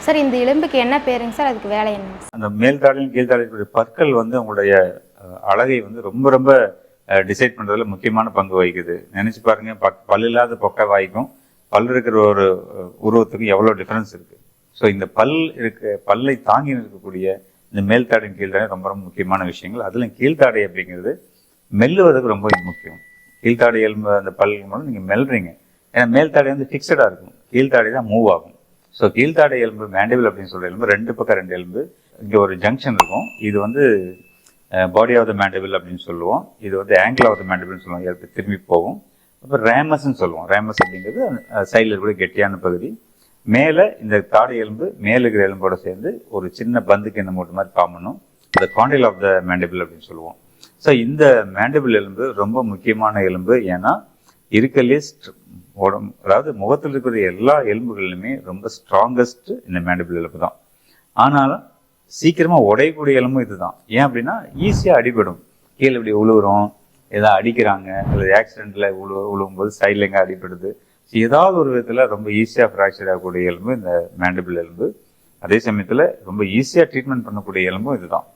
Sir இந்த எலும்புக்கு என்ன பேருங்க சார், அதுக்கு வேலை என்ன? அந்த மேல் தாடையும் கீழ் தாடையும் பற்கள் வந்து உங்களுடைய அழகை வந்து ரொம்ப ரொம்ப டிசைட் பண்றதுல முக்கியமான பங்கு வகிக்குது. நினைச்சு பாருங்க, பல் இல்லாத பொக்க வாய்க்கும் பல் இருக்கிற ஒரு உருவத்துக்கும் எவ்வளவு டிஃபரன்ஸ் இருக்கு. ஸோ இந்த பல்லை தாங்கி இருக்கக்கூடிய இந்த மேல் தாடையும் கீழ் தாடையும் ரொம்ப ரொம்ப முக்கியமான விஷயங்கள். அதுல கீழ்த்தாடை அப்படிங்கிறது மெல்லுவதற்கு ரொம்ப முக்கியம். கீழ்த்தாடை எலும்பு அந்த பல் மூலம் நீங்க மெல்றீங்க. ஏன்னா மேல் தாடை வந்து ஃபிக்ஸடா இருக்கும், கீழ்த்தாடை தான் மூவ் ஆகும். ஸோ கீழ்த்தாடை எலும்பு மேண்டிபிள் அப்படின்னு சொல்ற எலும்பு, ரெண்டு பக்கம் ரெண்டு எலும்பு, இங்க ஒரு ஜங்ஷன் இருக்கும். இது வந்து பாடி ஆஃப் த மேண்டிபிள் அப்படின்னு சொல்லுவோம். இது வந்து ஆங்கிள் ஆஃப் த மேண்டிபிள்னு சொல்லுவோம், எலும்பு திரும்பி போகும். அப்புறம் ரேமஸ்ன்னு சொல்லுவோம். ரேமஸ் அப்படிங்கிறது சைடில் இருக்கிற கெட்டியான பகுதி. மேலே இந்த தாடை எலும்பு மேலே இருக்கிற எலும்போட சேர்ந்து ஒரு சின்ன பந்துக்கு இந்த மூட்டு மாதிரி ஃபார்ம் பண்ணும். இந்த காண்டில் ஆஃப் த மேண்டிபிள் அப்படின்னு சொல்லுவோம். ஸோ இந்த மேண்டிபிள் எலும்பு ரொம்ப முக்கியமான எலும்பு. ஏன்னா இருக்கலே உடம்பு, அதாவது முகத்தில் இருக்கிற எல்லா எலும்புகளிலுமே ரொம்ப ஸ்ட்ராங்கஸ்ட் இந்த மேண்டிபிள் எலும்பு தான். ஆனாலும் சீக்கிரமா உடையக்கூடிய எலும்பும் இதுதான். ஏன் அப்படின்னா ஈஸியா அடிபடும். கீழே இப்படி உழுவுறோம், ஏதாவது அடிக்கிறாங்க, அல்லது ஆக்சிடென்ட்ல உழுவும்போது சைட்ல எங்க அடிபடுது, ஏதாவது ஒரு விதத்துல ரொம்ப ஈஸியா ஃப்ராக்சர் ஆகக்கூடிய எலும்பு இந்த மேண்டிபிள் எலும்பு. அதே சமயத்துல ரொம்ப ஈஸியா ட்ரீட்மெண்ட் பண்ணக்கூடிய எலும்பும் இதுதான்.